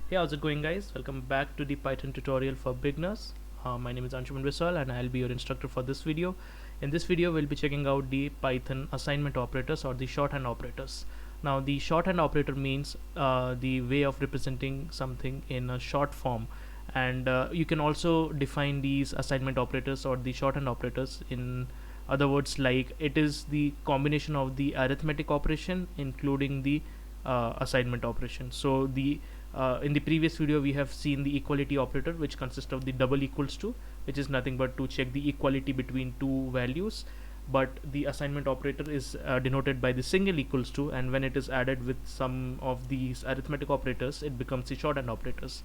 Hey, how's it going, guys? Welcome back to the Python tutorial for beginners. My name is Anshuman and I'll be your instructor for this video. In this video we'll be checking out the Python assignment operators, or the shorthand operators. Now the shorthand operator means the way of representing something in a short form, and you can also define these assignment operators or the shorthand operators in other words, like it is the combination of the arithmetic operation including the assignment operation. So the in the previous video we have seen the equality operator, which consists of the double equals to, which is nothing but to check the equality between two values, but the assignment operator is denoted by the single equals to, and when it is added with some of these arithmetic operators it becomes the shorthand operators.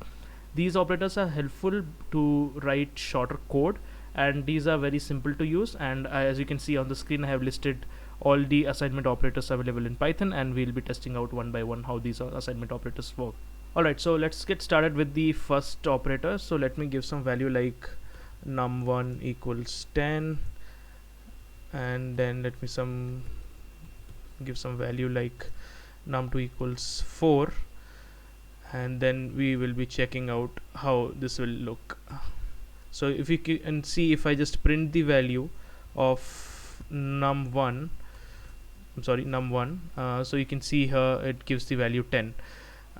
These operators are helpful to write shorter code, and these are very simple to use, and as you can see on the screen I have listed all the assignment operators available in Python, and we'll be testing out one by one how these assignment operators work. Alright, so let's get started with the first operator. So let me give some value like num1 equals 10, and then let me give some value like num2 equals 4, and then we will be checking out how this will look. So if you can see, if I just print the value of num1, so you can see here it gives the value 10.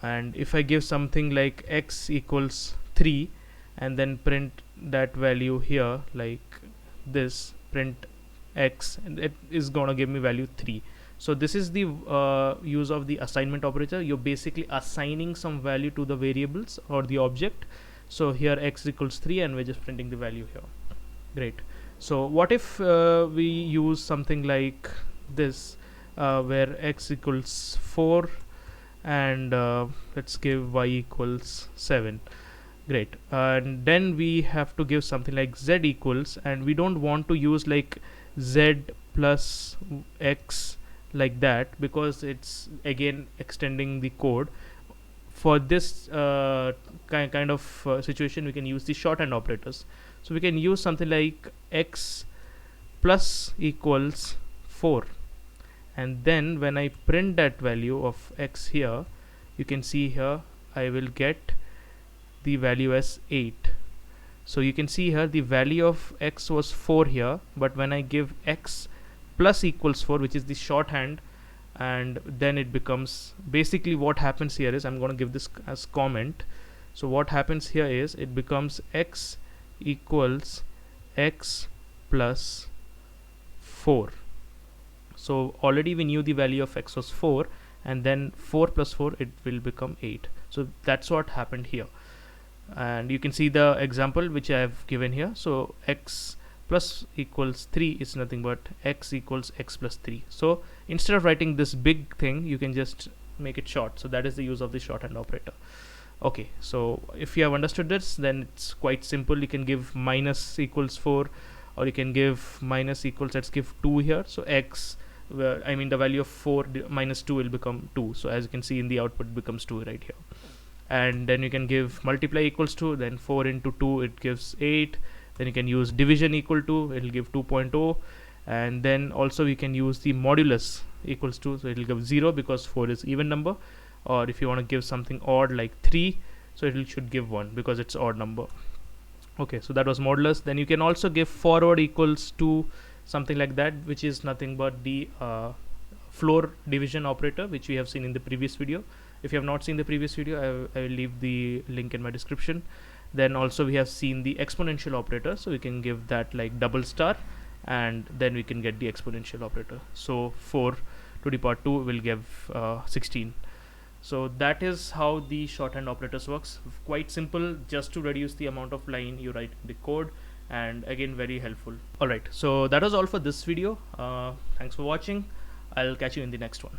And if I give something like x equals 3 and then print that value here like this, print x, and it is gonna give me value 3. So this is the use of the assignment operator. You're basically assigning some value to the variables or the object. So here x equals 3 and we're just printing the value here. Great. So what if we use something like this where x equals 4 and let's give y equals 7. Great. And then we have to give something like z equals, and we don't want to use like z plus x like that, because it's again extending the code. For this kind of situation we can use the shorthand operators. So we can use something like x plus equals 4, and then when I print that value of x here, you can see here I will get the value as 8. So you can see here the value of x was 4 here, but when I give x plus equals 4, which is the shorthand, and then it becomes, basically what happens here is, I'm going to give this as comment. So what happens here is it becomes x equals x plus 4. So already we knew the value of x was 4, and then 4 plus 4 it will become 8. So that's what happened here, and you can see the example which I have given here. So x plus equals 3 is nothing but x equals x plus 3. So instead of writing this big thing, you can just make it short. So that is the use of the shorthand operator. Okay, so if you have understood this, then it's quite simple. You can give minus equals 4, or you can give minus equals, let's give 2 here. So x, I mean the value of 4 minus 2 will become 2. So as you can see in the output becomes 2 right here. And then you can give multiply equals to, then 4 into 2 it gives 8. Then you can use division equal to, it will give 2.0. And then also you can use the modulus equals to, so it will give 0 because 4 is even number. Or if you want to give something odd like 3, so it should give 1 because it's odd number. Okay, so that was modulus. Then you can also give forward equals to something like that, which is nothing but the floor division operator, which we have seen in the previous video. If you have not seen the previous video, I will leave the link in my description. Then also we have seen the exponential operator, so we can give that like double star, and then we can get the exponential operator. So 4 to the power 2 will give 16. So that is how the shorthand operators works. Quite simple, just to reduce the amount of line you write in the code, and again very helpful. Alright, so that was all for this video. Thanks for watching. I'll catch you in the next one.